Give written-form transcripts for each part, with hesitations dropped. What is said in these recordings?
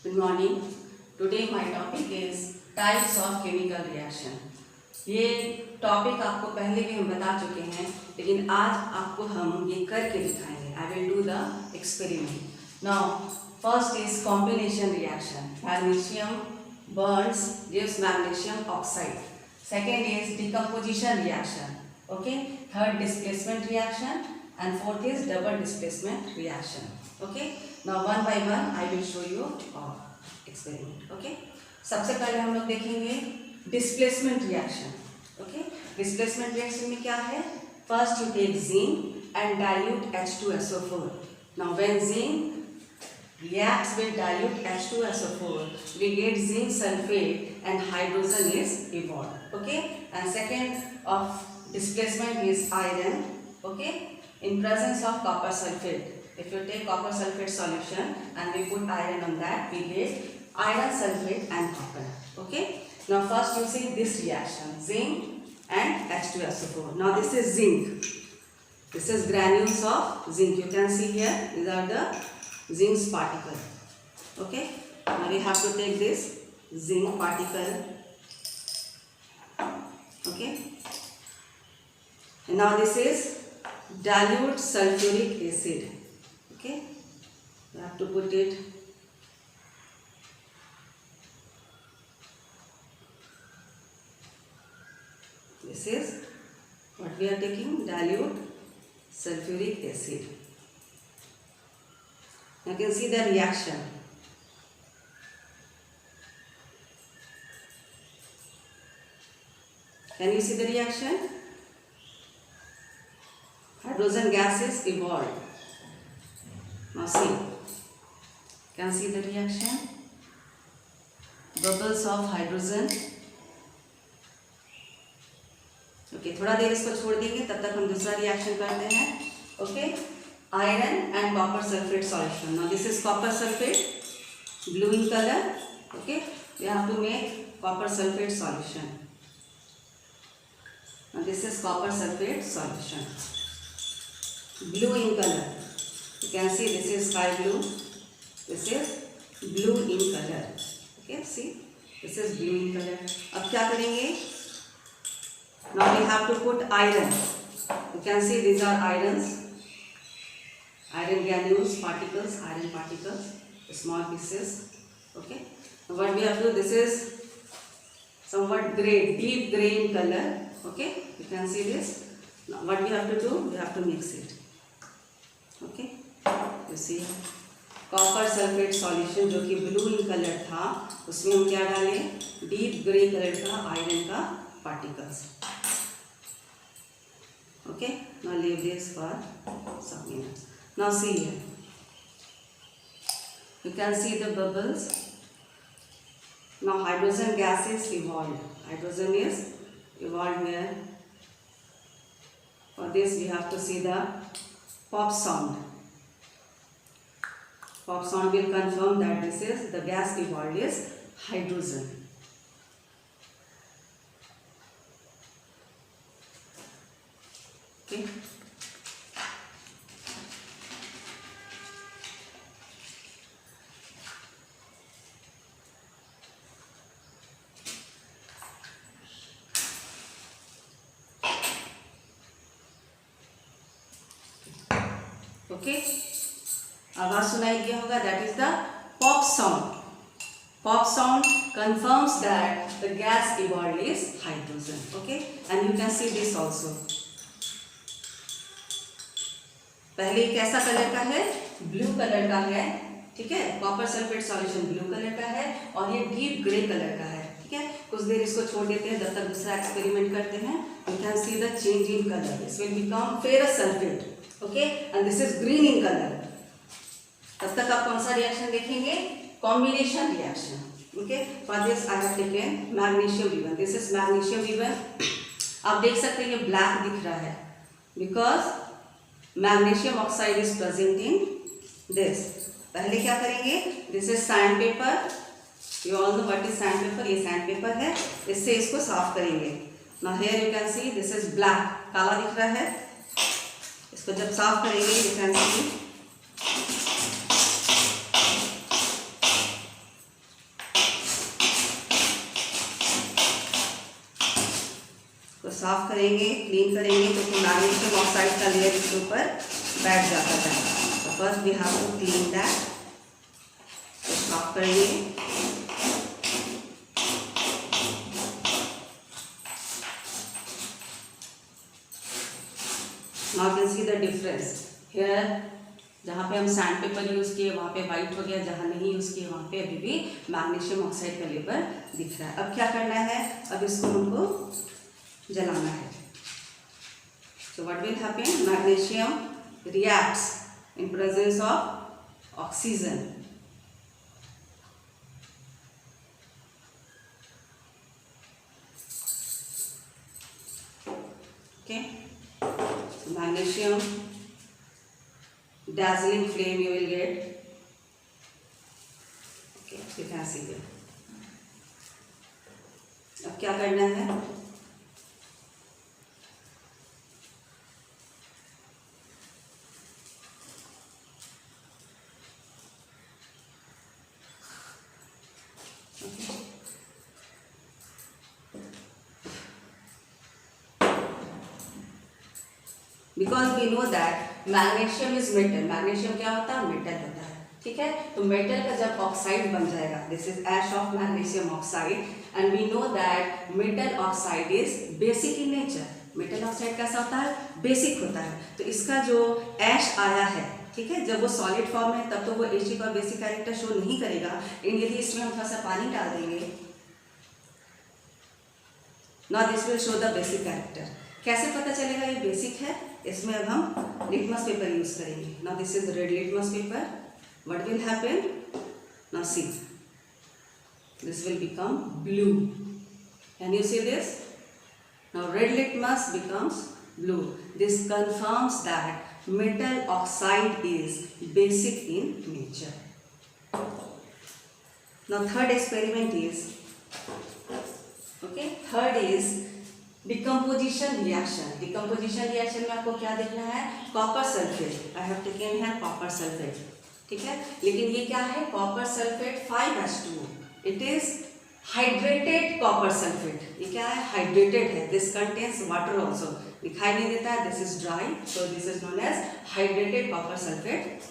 Good morning. Today my topic is types of chemical reaction. ये topic आपको पहले भी हम बता चुके हैं, लेकिन आज आपको हम ये करके दिखाएंगे. I will do the experiment. Now, first is combination reaction. Magnesium burns, gives magnesium oxide. Second is decomposition reaction. Okay. Third, displacement reaction, and fourth is double displacement reaction. Okay. Now one by one I will show you experiment. Okay. सबसे पहले हम लोग देखेंगे displacement reaction. Okay. Displacement reaction में क्या है? First you take zinc and dilute H2SO4. Now when zinc reacts with dilute H2SO4, we get zinc sulfate and hydrogen is evolved. Okay. And second of displacement is iron. Okay. In presence of copper sulfate. If you take copper sulfate solution and we put iron on that, we get iron sulfate and copper. Okay. Now first you see this reaction, zinc and H2SO4. Now this is zinc. This is granules of zinc. You can see here, these are the zinc particle. Okay. Now we have to take this zinc particle. Okay. And now this is dilute sulfuric acid. Okay, you have to put it. This is what we are taking, dilute sulfuric acid. You can see the reaction. Can you see the reaction? Hydrogen gas is evolved. Now see, can see the reaction, bubbles of hydrogen. Okay, थोड़ा देर इसको छोड़ देंगे, तब तक हम दूसरा reaction करते हैं. Okay, iron and copper sulfate solution. Now this is copper sulfate, blue in color. Okay, we have to make copper sulfate solution. Now this is copper sulfate solution, blue in color. You can see this is sky blue, this is blue in color. Okay, see, this is blue in color. अब क्या करेंगे? Now we have to put iron. You can see these are irons, iron granules, particles, iron particles, small pieces. Okay. Now what we have to do? This is somewhat gray, deep gray in color. Okay. You can see this. Now what we have to do? We have to mix it. Okay. You see copper sulphate solution जो कि blue in colour था, उसमें हम क्या डालें? Deep grey colour का iron का particles. Okay. Now leave this for some minutes. Now see here, you can see the bubbles. Now hydrogen gas is evolved. Hydrogen is evolved here. For this we have to see the pop sound. Pop sound will confirm that this is the gas evolved is hydrogen. Okay. Okay. आवाज सुनाई दिया होगा, that is the pop sound. Pop sound confirms that the gas evolved is hydrogen. Okay, and you can see this also. पहले कैसा colour का है? Blue colour का है. ठीक है, copper sulphate solution blue colour का है और ये डीप ग्रे कलर का है. ठीक है, कुछ देर इसको छोड़ देते हैं जब तक दूसरा एक्सपेरिमेंट करते हैं. You can see the change in color. This will become ferrous sulfate. Okay, and this is green in color. तब तक आप कौन सा रिएक्शन देखेंगे? Combination reaction. Okay. For this I have taken magnesium V1. This is magnesium V1. आप देख सकते हैं ये ब्लैक दिख रहा है because magnesium oxide is present in this. पहले क्या करेंगे? This is sand paper. You all know what is sand paper. ये सैंड पेपर है, इससे इसको साफ करेंगे. Now here you can see this is black, काला दिख रहा है. इसको जब साफ करेंगे यू कैन सी साफ करेंगे, क्लीन करेंगे तो मैग्नीशियम ऑक्साइड का लेयर इसके ऊपर बैठ जाता है। तो first we have to clean that, तो साफ करेंगे। Now you can see the difference here, जहाँ पे हम सैंड पेपर यूज़ किए वहाँ पे वाइट हो गया, जहाँ नहीं यूज़ किए वहाँ पे अभी भी मैग्नीशियम ऑक्साइड का लेवल दिख रहा है। अब क्या करना है, अब इसको हमको जलाना है। So what will happen, magnesium reacts in presence of oxygen. Okay, so magnesium dazzling flame you will get. Okay, you can see it. अब क्या करना है, because we know that magnesium is metal. Magnesium क्या होता है, metal होता है, ठीक है। तो मेटल का जब ऑक्साइड बन जाएगा, this is ash of magnesium oxide, and we know that metal oxide is basic in nature. Metal oxide कैसा होता है, बेसिक होता है। तो इसका जो ऐश आया है, ठीक है, जब वो सॉलिड फॉर्म है तब तो वो एच का बेसिक कैरेक्टर शो नहीं करेगा, लेकिन यदि इसमें हम थोड़ा सा पानी डाल देंगे, now this will show the basic character. कैसे पता चलेगा ये बेसिक है, इसमें अब हम लिटमस पेपर यूज करेंगे। Now this is red litmus paper, what will happen, now see this will become blue, can you see this, now red litmus becomes blue. This confirms that metal oxide is basic in nature. Now third experiment is, okay, third is decomposition reaction. Decomposition reaction में आपको क्या देखना है, copper sulphate. I have taken here copper sulfate, ठीक है, लेकिन ये क्या है, copper sulphate 5H2O. It is hydrated copper sulphate. ये क्या है, हाइड्रेटेड है। दिस कंटेन्स वाटर ऑल्सो, दिखाई नहीं देता है, this is dry, so this is known as hydrated copper sulphate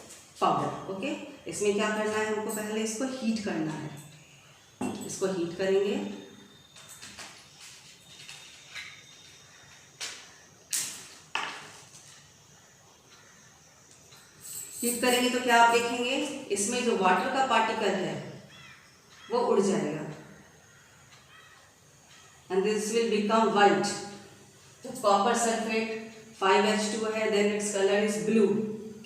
powder. Okay, इसमें क्या करना है, हमको पहले इसको हीट करना है। इसको हीट करेंगे, हीट करेंगे तो क्या आप देखेंगे, इसमें जो वाटर का पार्टिकल है वो उड़ जाएगा, and this will become white. जब कॉपर सल्फेट 5H2 है, then its color is blue.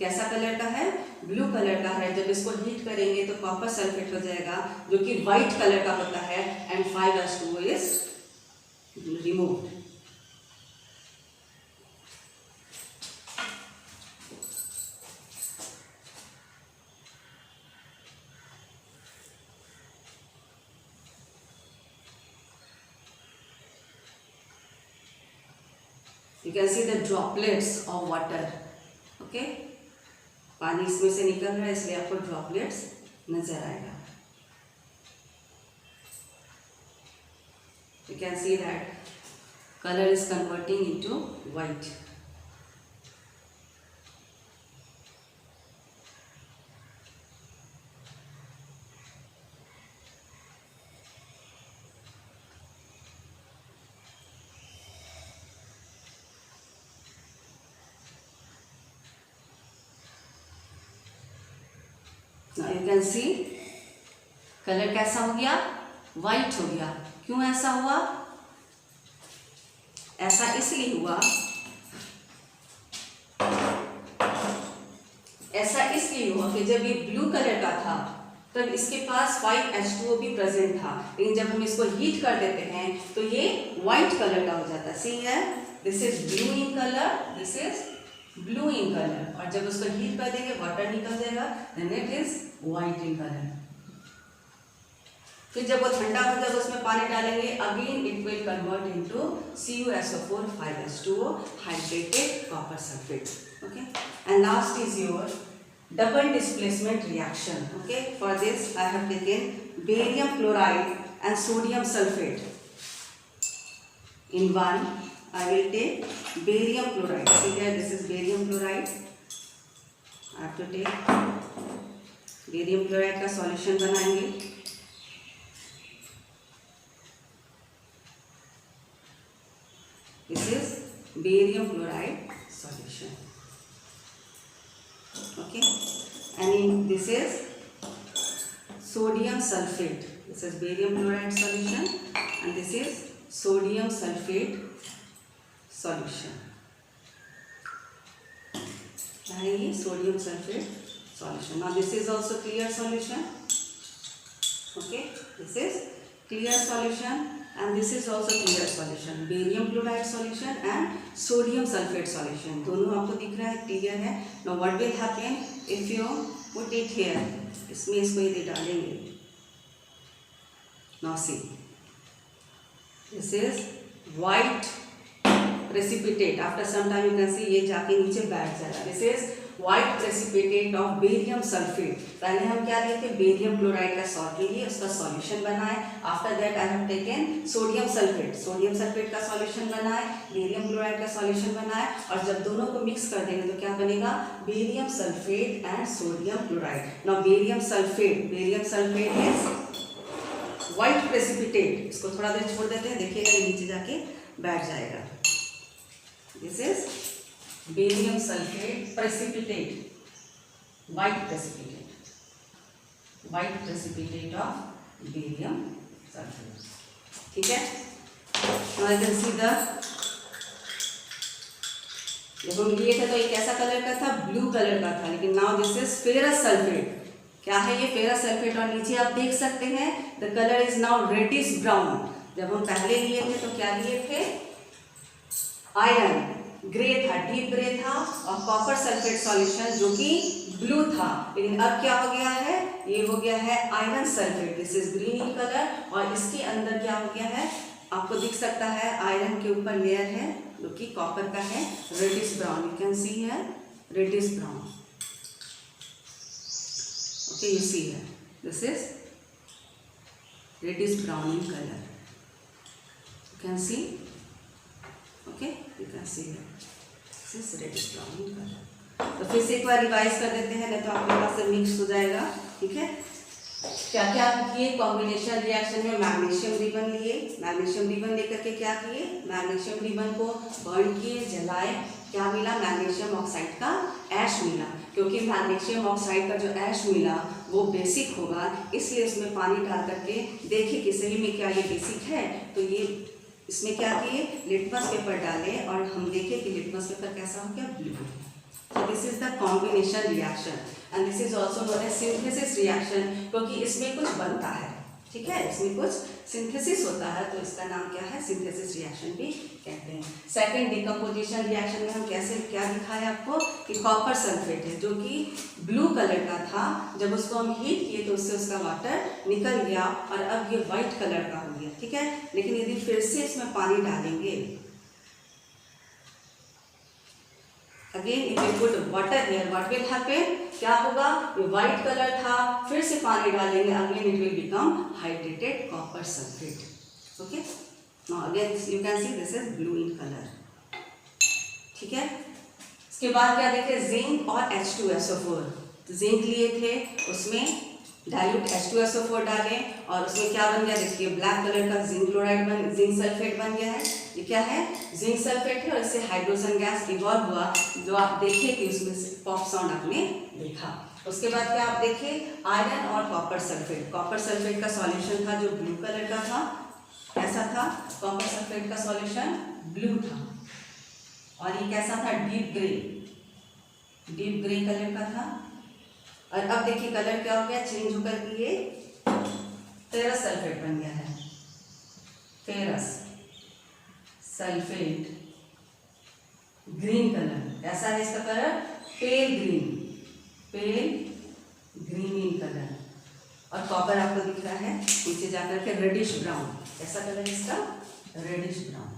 कैसा कलर का है, ब्लू कलर का है। जब इसको हीट करेंगे तो कॉपर सल्फेट हो जाएगा जो कि व्हाइट कलर का होता है, and 5H2O is removed. You can see the droplets of water. Okay, पानी इसमें से निकल रहा है, इसलिए आपको ड्रॉपलेट्स नजर आएगा। You can see that color is converting into white. Now you can see colour कैसा हो गया, वाइट हो गया। क्यों ऐसा हुआ, ऐसा इसलिए हुआ, ऐसा इसलिए हुआ कि जब ये ब्लू कलर का था तब इसके पास 5H2O भी प्रेजेंट था, लेकिन जब हम इसको हीट कर देते हैं तो ये व्हाइट कलर का हो जाता है। सी है, this is blue in colour, this is blue in colour, और जब उसको हीट कर देंगे वाटर निकल जाएगा, then it is white in colour. फिर जब वो ठंडा हो जाएगा उसमें पानी डालेंगे, again it will convert into CuSO4 5H2O hydrated copper sulphate. Okay, and last is your double displacement reaction. Okay, for this I have taken barium chloride and sodium sulfate in one. I will take barium chloride. See here, this is barium chloride. I have to take barium chloride का solution बनाएंगे. This is barium chloride solution. Okay, and this is sodium sulfate. This is barium chloride solution, and this is sodium sulfate solution. क्या है ये? Sodium sulfate solution. Now this is also clear solution. Okay, this is clear solution, and this is also clear solution. Barium chloride solution and sodium sulfate solution. दोनों आपको दिख रहा है, clear है. Now what will happen if you put it here? इसमें इसको ये डालेंगे. Now see, this is white precipitate. After some time you can see ये जाके नीचे बैठ जाएगा. This is white precipitate of barium sulfate. पहले हम क्या लिए थे? बेरियम क्लोराइड का सॉल्ट लिए, उसका सॉल्यूशन बनाए. After that I have taken sodium sulphate. Sodium sulphate का सॉल्यूशन बनाए, बेरियम क्लोराइड का सॉल्यूशन बनाए, और जब दोनों को मिक्स कर देंगे तो क्या बनेगा? Barium sulphate and sodium chloride. Now barium sulphate is white precipitate. इसको थोड़ा देर छोड़ देते हैं, देखिएगा ये नीचे जाके बैठ जाएगा. This is barium sulphate precipitate, white precipitate of barium sulphate. ठीक है. Now you can see the, जब हम लिए थे तो ये कैसा कलर का था? ब्लू कलर का था. लेकिन now this is ferrous sulphate. क्या है ये? Ferrous sulphate. और नीचे आप देख सकते हैं the colour is now reddish brown. जब हम पहले लिए थे तो क्या लिए थे? आयरन ग्रे था, डीप ग्रे था, और कॉपर सल्फेट सॉल्यूशन जो कि ब्लू था. लेकिन अब क्या हो गया है? ये हो गया है iron sulphate. This is green in colour, और इसके अंदर क्या हो गया है? आपको दिख सकता है आयरन के ऊपर लेयर है जो कि कॉपर का है, reddish brown. You can see here reddish brown. Okay, you see here, this is reddish brown in color. You can see, okay, you can see here, this is reddish brown in color. तो फिर से एक बार revise कर देते हैं, नहीं तो आपके पास से मिक्स हो जाएगा. ठीक है. क्या क्या किए कॉम्बिनेशन रिएक्शन में? मैग्नीशियम रिबन लिए. मैग्नीशियम रिबन लेकर के क्या किए? मैग्नीशियम रिबन को बर्न किए, जलाए. क्या मिला? मैग्नीशियम ऑक्साइड का ऐश मिला. क्योंकि मैग्नीशियम ऑक्साइड का जो ऐश मिला वो बेसिक होगा, इसलिए उसमें पानी डाल करके देखिए कि सही में क्या ये बेसिक है. तो ये इसमें क्या किए? लिटमस पेपर डाले, और हम देखें कि लिटमस पेपर कैसा हो गया? Blue. So this is the combination reaction, and this is also known as synthesis reaction, क्योंकि इसमें कुछ बनता है. ठीक है, इसमें कुछ सिंथेसिस होता है, तो इसका नाम क्या है? सिंथेसिस रिएक्शन भी कहते हैं. सेकंड डिकम्पोजिशन रिएक्शन में हम कैसे क्या दिखाया आपको कि कॉपर सल्फेट है जो कि ब्लू कलर का था. जब उसको हम हीट किए तो उससे उसका वाटर निकल गया, और अब ये व्हाइट कलर का हो गया. ठीक है. लेकिन यदि फिर से इसमें पानी डालेंगे, again if you put water here, what will happen? क्या होगा? ये व्हाइट कलर था, फिर से पानी डालेंगे, again it will become hydrated copper sulphate. Okay. Now again you can see this is blue in colour. ठीक है. इसके बाद क्या देखे? जिंक और H2SO4. जिंक लिए थे, उसमें डाइल्यूट H2SO4 डालें, और उसमें क्या बन गया? देखिए ब्लैक कलर का जिंक क्लोराइड जिंक सल्फेट बन गया है. ये क्या है? जिंक सल्फेट है, और इससे हाइड्रोजन गैस इवॉल्व हुआ, जो आप देखिए कि उसमें पॉप साउंड आपने देखा. उसके बाद क्या आप देखिए? आयरन और कॉपर सल्फेट. कॉपर सल्फेट का सॉल्यूशन था जो ब्लू कलर का था. कैसा था? कॉपर सल्फेट का सॉल्यूशन ब्लू था, और ये कैसा था? डीप ग्रे कलर का था. और अब देखिए कलर क्या हो गया? चेंज होकर के ये फेरस सल्फेट बन गया है. Ferrous sulphate green colour. कैसा है इसका colour? Pale green in colour. और कॉपर आपको दिख रहा है नीचे जाकर के रेडिश ब्राउन. कैसा कलर है इसका? Reddish brown.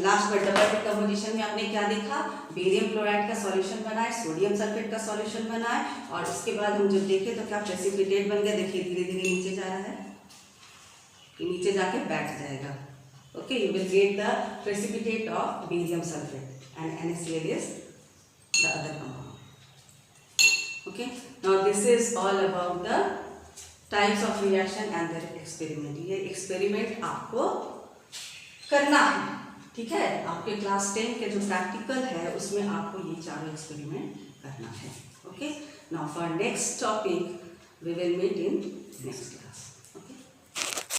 लास्ट में डबल स्लिट कंपोजिशन में आपने क्या देखा, बेरियम क्लोराइड का सॉल्यूशन बनाए, सोडियम सल्फेट का सॉल्यूशन बनाए, और उसके बाद हम जब देखे तो क्या प्रेसिपिटेट बन गया। देखिए धीरे धीरे नीचे जा रहा है, नीचे जाके बैठ जाएगा। Okay, you will get the precipitate of barium sulphate and NaCl is the other compound. Okay, now this is all about the types of reaction and their experiment. ये एक्सपेरिमेंट आपको करना है, ठीक है। आपके क्लास 10 के जो प्रैक्टिकल है उसमें आपको ये चारों एक्सपेरिमेंट करना है। Okay, now for next topic we will meet in next.